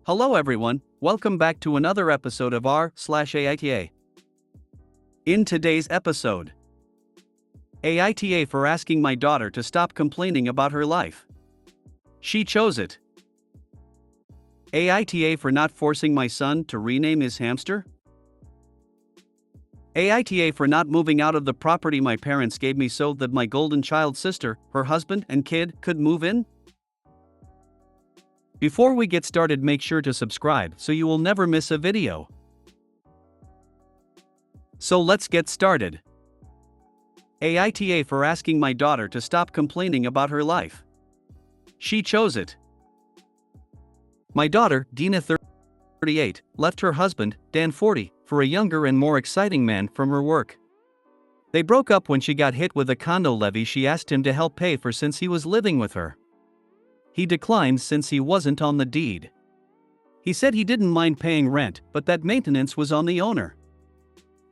Hello everyone, welcome back to another episode of r/AITA. In today's episode, AITA for asking my daughter to stop complaining about her life. She chose it. AITA for not forcing my son to rename his hamster. AITA for not moving out of the property my parents gave me so that my golden child sister, her husband and kid could move in. Before we get started, make sure to subscribe so you will never miss a video. So let's get started. AITA for asking my daughter to stop complaining about her life. She chose it. My daughter, Dina 38, left her husband, Dan 40, for a younger and more exciting man from her work. They broke up when she got hit with a condo levy she asked him to help pay for since he was living with her. He declined since he wasn't on the deed. He said he didn't mind paying rent, but that maintenance was on the owner.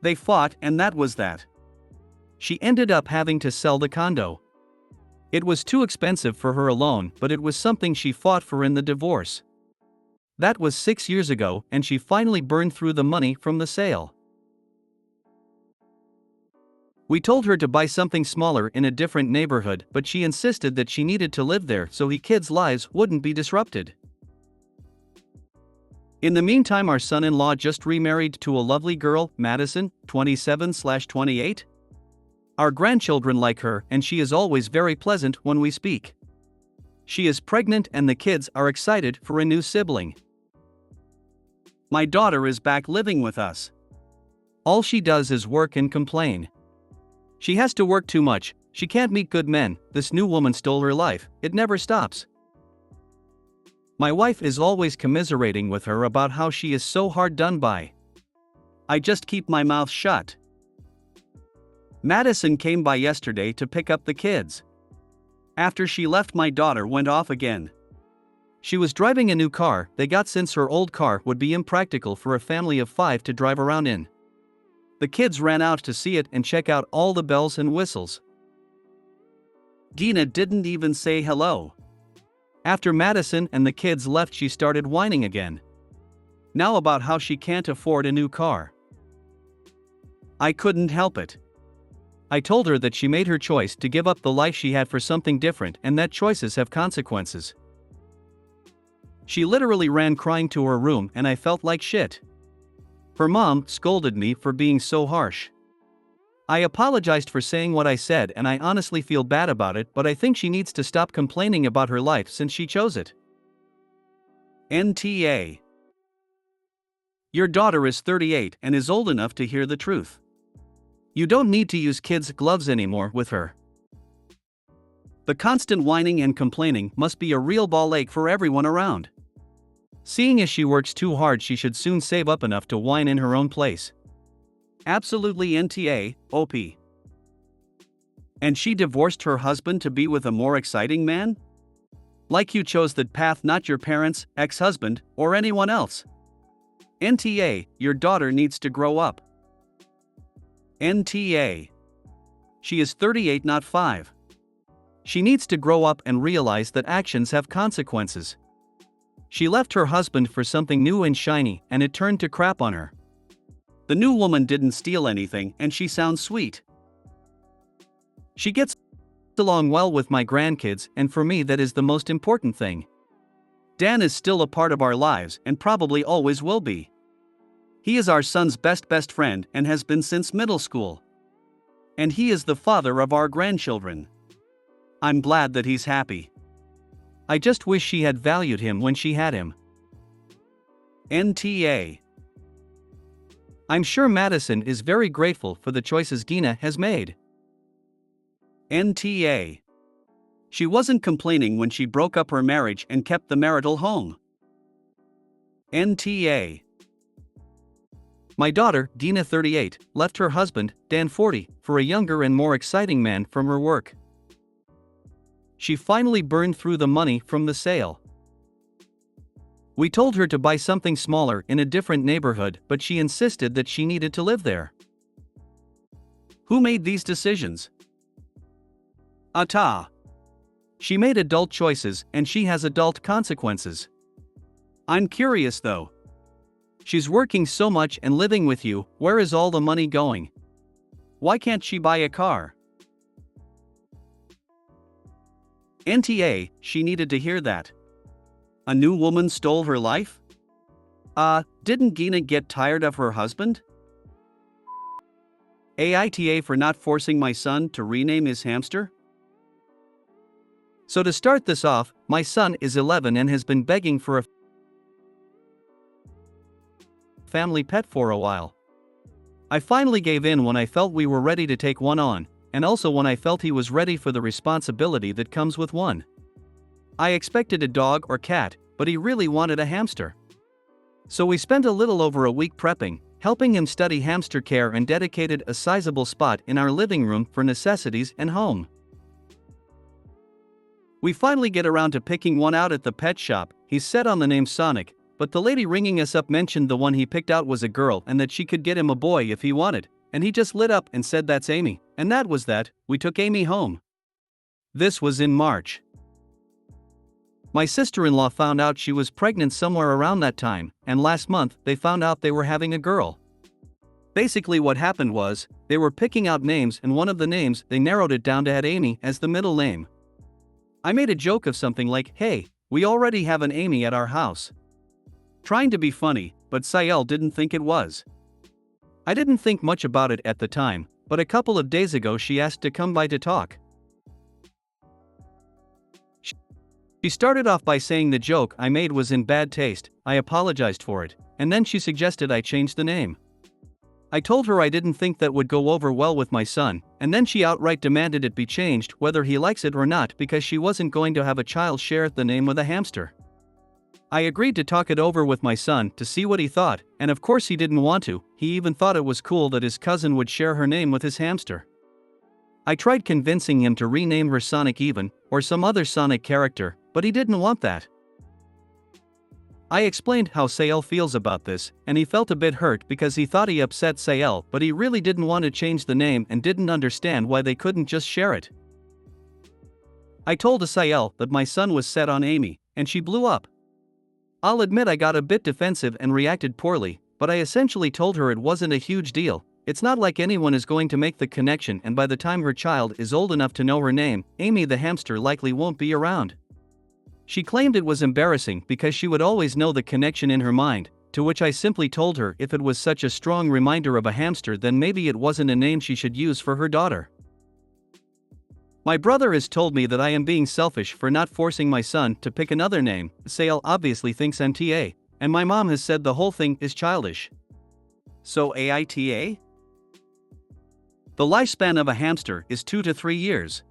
They fought, and that was that. She ended up having to sell the condo. It was too expensive for her alone, but it was something she fought for in the divorce. That was 6 years ago, and she finally burned through the money from the sale. We told her to buy something smaller in a different neighborhood, but she insisted that she needed to live there so her kids' lives wouldn't be disrupted. In the meantime, our son-in-law just remarried to a lovely girl, Madison, 27/28. Our grandchildren like her, and she is always very pleasant when we speak. She is pregnant and the kids are excited for a new sibling. My daughter is back living with us. All she does is work and complain. She has to work too much, she can't meet good men, this new woman stole her life, it never stops. My wife is always commiserating with her about how she is so hard done by. I just keep my mouth shut. Madison came by yesterday to pick up the kids. After she left, my daughter went off again. She was driving a new car they got since her old car would be impractical for a family of 5 to drive around in. The kids ran out to see it and check out all the bells and whistles. Dina didn't even say hello. After Madison and the kids left, she started whining again. Now about how she can't afford a new car. I couldn't help it. I told her that she made her choice to give up the life she had for something different and that choices have consequences. She literally ran crying to her room and I felt like shit. Her mom scolded me for being so harsh. I apologized for saying what I said and I honestly feel bad about it, but I think she needs to stop complaining about her life since she chose it. NTA. Your daughter is 38 and is old enough to hear the truth. You don't need to use kids' gloves anymore with her. The constant whining and complaining must be a real ball ache for everyone around. Seeing as she works too hard, she should soon save up enough to whine in her own place. Absolutely NTA, OP. And she divorced her husband to be with a more exciting man? Like you chose that path, not your parents, ex-husband, or anyone else. NTA, your daughter needs to grow up. NTA. She is 38, not 5. She needs to grow up and realize that actions have consequences. She left her husband for something new and shiny, and it turned to crap on her. The new woman didn't steal anything, and she sounds sweet. She gets along well with my grandkids, and for me that is the most important thing. Dan is still a part of our lives and probably always will be. He is our son's best friend and has been since middle school. And he is the father of our grandchildren. I'm glad that he's happy. I just wish she had valued him when she had him. NTA. I'm sure Madison is very grateful for the choices Dina has made. NTA. She wasn't complaining when she broke up her marriage and kept the marital home. NTA. My daughter, Dina 38, left her husband, Dan 40, for a younger and more exciting man from her work. She finally burned through the money from the sale. We told her to buy something smaller in a different neighborhood, but she insisted that she needed to live there. Who made these decisions? AITA. She made adult choices and she has adult consequences. I'm curious though. She's working so much and living with you, where is all the money going? Why can't she buy a car? NTA, she needed to hear that. A new woman stole her life? Didn't Gina get tired of her husband? AITA for not forcing my son to rename his hamster? So to start this off, my son is 11 and has been begging for a family pet for a while. I finally gave in when I felt we were ready to take one on, and also when I felt he was ready for the responsibility that comes with one. I expected a dog or cat, but he really wanted a hamster. So we spent a little over a week prepping, helping him study hamster care, and dedicated a sizable spot in our living room for necessities and home. We finally get around to picking one out at the pet shop. He's set on the name Sonic, but the lady ringing us up mentioned the one he picked out was a girl and that she could get him a boy if he wanted, and he just lit up and said that's Amy, and that was that. We took Amy home. This was in March. My sister-in-law found out she was pregnant somewhere around that time, and last month they found out they were having a girl. Basically what happened was, they were picking out names, and one of the names they narrowed it down to had Amy as the middle name. I made a joke of something like, "Hey, we already have an Amy at our house." Trying to be funny, but Sayel didn't think it was. I didn't think much about it at the time, but a couple of days ago she asked to come by to talk. She started off by saying the joke I made was in bad taste. I apologized for it, and then she suggested I change the name. I told her I didn't think that would go over well with my son, and then she outright demanded it be changed whether he likes it or not, because she wasn't going to have a child share the name with a hamster. I agreed to talk it over with my son to see what he thought, and of course he didn't want to. He even thought it was cool that his cousin would share her name with his hamster. I tried convincing him to rename her Sonic even, or some other Sonic character, but he didn't want that. I explained how Sayel feels about this, and he felt a bit hurt because he thought he upset Sayel, but he really didn't want to change the name and didn't understand why they couldn't just share it. I told Sayel that my son was set on Amy, and she blew up. I'll admit I got a bit defensive and reacted poorly, but I essentially told her it wasn't a huge deal. It's not like anyone is going to make the connection, and by the time her child is old enough to know her name, Amy the hamster likely won't be around. She claimed it was embarrassing because she would always know the connection in her mind, to which I simply told her if it was such a strong reminder of a hamster, then maybe it wasn't a name she should use for her daughter. My brother has told me that I am being selfish for not forcing my son to pick another name. Sayel obviously thinks I'm TA, and my mom has said the whole thing is childish. So AITA? The lifespan of a hamster is 2 to 3 years.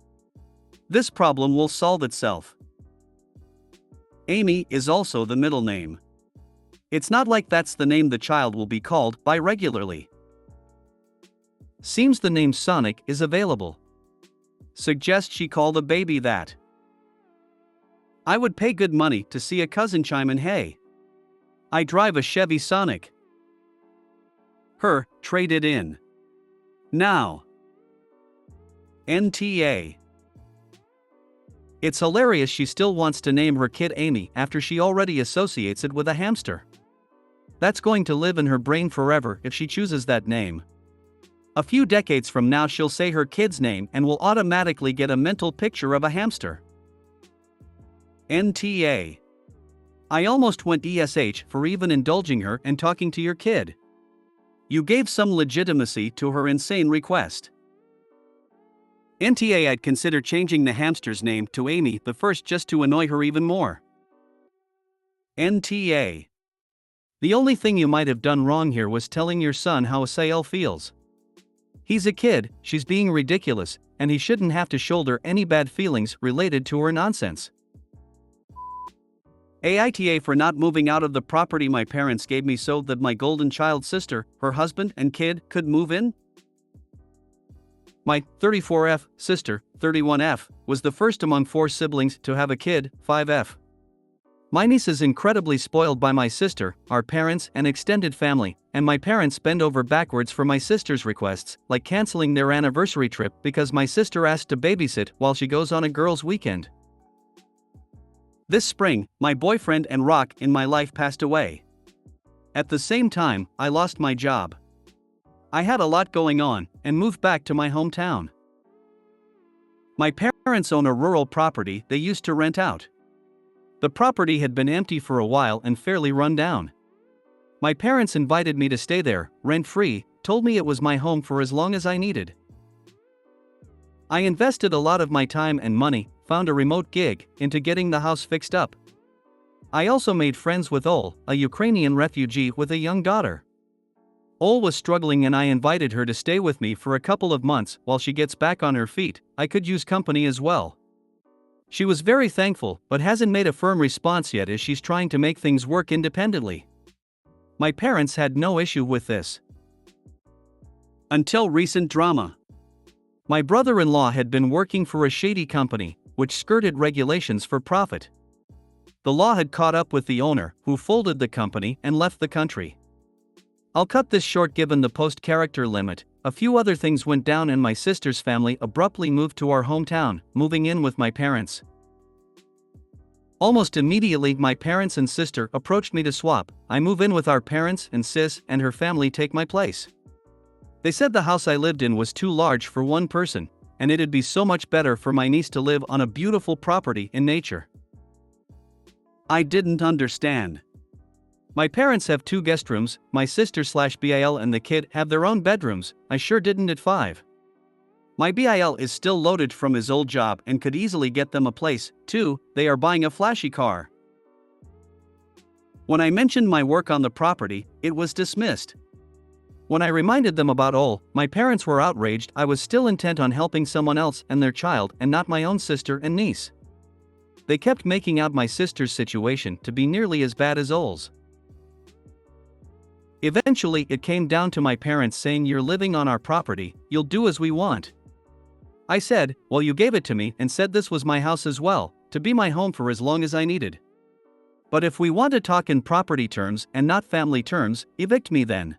This problem will solve itself. Amy is also the middle name. It's not like that's the name the child will be called by regularly. Seems the name Sonic is available. Suggest she call the baby that. I would pay good money to see a cousin chime in, "Hey, I drive a Chevy Sonic. Her, trade it in. Now." NTA. It's hilarious she still wants to name her kid Amy after she already associates it with a hamster. That's going to live in her brain forever if she chooses that name. A few decades from now she'll say her kid's name and will automatically get a mental picture of a hamster. NTA. I almost went ESH for even indulging her and talking to your kid. You gave some legitimacy to her insane request. NTA. I'd consider changing the hamster's name to Amy the First just to annoy her even more. NTA. The only thing you might have done wrong here was telling your son how Sayel feels. He's a kid, she's being ridiculous, and he shouldn't have to shoulder any bad feelings related to her nonsense. AITA for not moving out of the property my parents gave me so that my golden child sister, her husband and kid could move in. My 34F sister, 31F, was the first among 4 siblings to have a kid, 5F. My niece is incredibly spoiled by my sister, our parents, and extended family, and my parents bend over backwards for my sister's requests, like canceling their anniversary trip because my sister asked to babysit while she goes on a girls' weekend. This spring, my boyfriend and rock in my life passed away. At the same time, I lost my job. I had a lot going on and moved back to my hometown. My parents own a rural property they used to rent out. The property had been empty for a while and fairly run down. My parents invited me to stay there, rent-free, told me it was my home for as long as I needed. I invested a lot of my time and money, found a remote gig, into getting the house fixed up. I also made friends with Ol, a Ukrainian refugee with a young daughter. Ol was struggling and I invited her to stay with me for a couple of months while she gets back on her feet. I could use company as well. She was very thankful but hasn't made a firm response yet as she's trying to make things work independently. My parents had no issue with this. Until recent drama. My brother-in-law had been working for a shady company, which skirted regulations for profit. The law had caught up with the owner, who folded the company and left the country. I'll cut this short given the post-character limit. A few other things went down and my sister's family abruptly moved to our hometown, moving in with my parents. Almost immediately my parents and sister approached me to swap. I move in with our parents and sis and her family take my place. They said the house I lived in was too large for one person, and it'd be so much better for my niece to live on a beautiful property in nature. I didn't understand. My parents have 2 guest rooms, my sister/BIL and the kid have their own bedrooms. I sure didn't at 5. My BIL is still loaded from his old job and could easily get them a place, too. They are buying a flashy car. When I mentioned my work on the property, it was dismissed. When I reminded them about Ol, my parents were outraged. I was still intent on helping someone else and their child and not my own sister and niece. They kept making out my sister's situation to be nearly as bad as Ol's. Eventually it came down to my parents saying, "You're living on our property, you'll do as we want." I said, "Well, you gave it to me and said this was my house as well, to be my home for as long as I needed. But if we want to talk in property terms and not family terms, evict me then."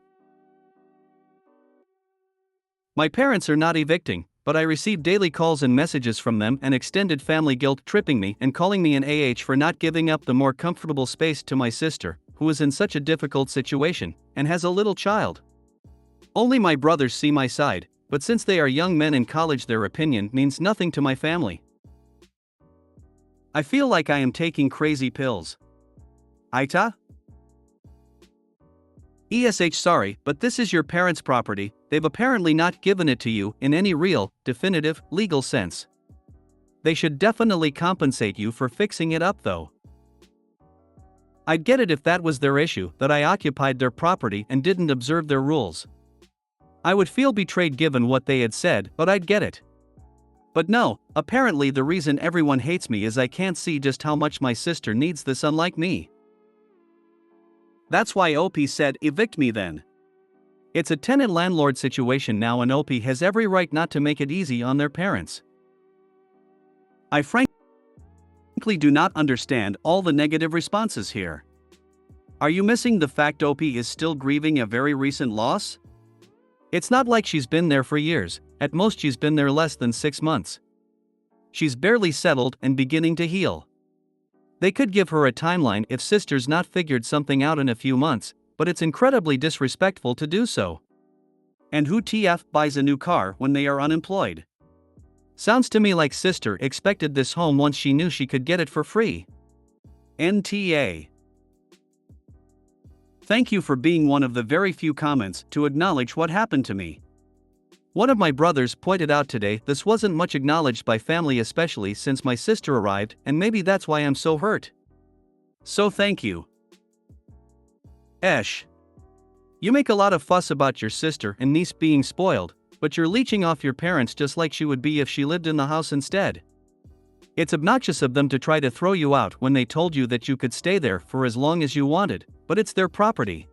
My parents are not evicting, but I receive daily calls and messages from them and extended family guilt-tripping me and calling me an for not giving up the more comfortable space to my sister, who is in such a difficult situation, and has a little child. Only my brothers see my side, but since they are young men in college their opinion means nothing to my family. I feel like I am taking crazy pills. AITA? Sorry, but this is your parents' property. They've apparently not given it to you in any real, definitive, legal sense. They should definitely compensate you for fixing it up though. I'd get it if that was their issue, that I occupied their property and didn't observe their rules. I would feel betrayed given what they had said, but I'd get it. But no, apparently the reason everyone hates me is I can't see just how much my sister needs this, unlike me. That's why OP said, "Evict me then." It's a tenant-landlord situation now and OP has every right not to make it easy on their parents. I frankly do not understand all the negative responses here. Are you missing the fact OP is still grieving a very recent loss? It's not like she's been there for years, at most she's been there less than 6 months. She's barely settled and beginning to heal. They could give her a timeline if sister's not figured something out in a few months, but it's incredibly disrespectful to do so. And who TF buys a new car when they are unemployed? Sounds to me like sister expected this home once she knew she could get it for free. NTA. Thank you for being one of the very few comments to acknowledge what happened to me. One of my brothers pointed out today this wasn't much acknowledged by family, especially since my sister arrived, and maybe that's why I'm so hurt. So thank you. You make a lot of fuss about your sister and niece being spoiled, but you're leeching off your parents just like she would be if she lived in the house instead. It's obnoxious of them to try to throw you out when they told you that you could stay there for as long as you wanted, but it's their property.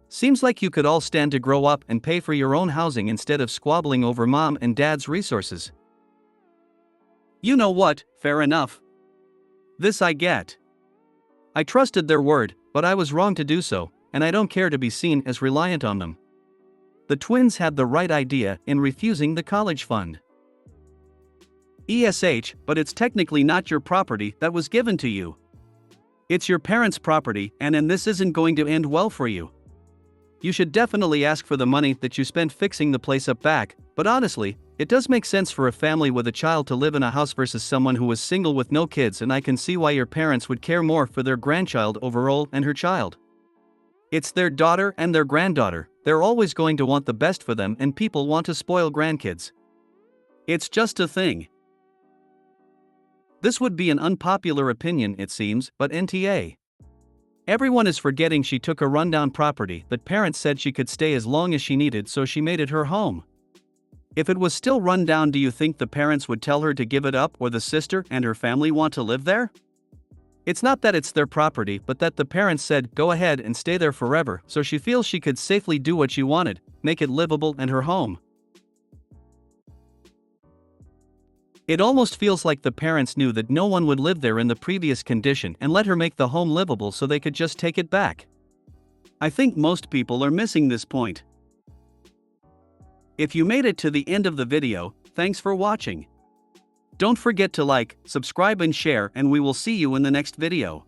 Seems like you could all stand to grow up and pay for your own housing instead of squabbling over mom and dad's resources. You know what, fair enough. This I get. I trusted their word, but I was wrong to do so, and I don't care to be seen as reliant on them. The twins had the right idea in refusing the college fund. but it's technically not your property that was given to you. It's your parents' property, and this isn't going to end well for you. You should definitely ask for the money that you spent fixing the place up back, but honestly, it does make sense for a family with a child to live in a house versus someone who was single with no kids, and I can see why your parents would care more for their grandchild overall and her child. It's their daughter and their granddaughter, they're always going to want the best for them, and people want to spoil grandkids. It's just a thing. This would be an unpopular opinion, it seems, but NTA. Everyone is forgetting she took a rundown property that parents said she could stay as long as she needed, so she made it her home. If it was still run down, do you think the parents would tell her to give it up, or the sister and her family want to live there? It's not that it's their property, but that the parents said go ahead and stay there forever, so she feels she could safely do what she wanted, make it livable and her home. It almost feels like the parents knew that no one would live there in the previous condition and let her make the home livable so they could just take it back. I think most people are missing this point. If you made it to the end of the video, thanks for watching. Don't forget to like, subscribe and share, and we will see you in the next video.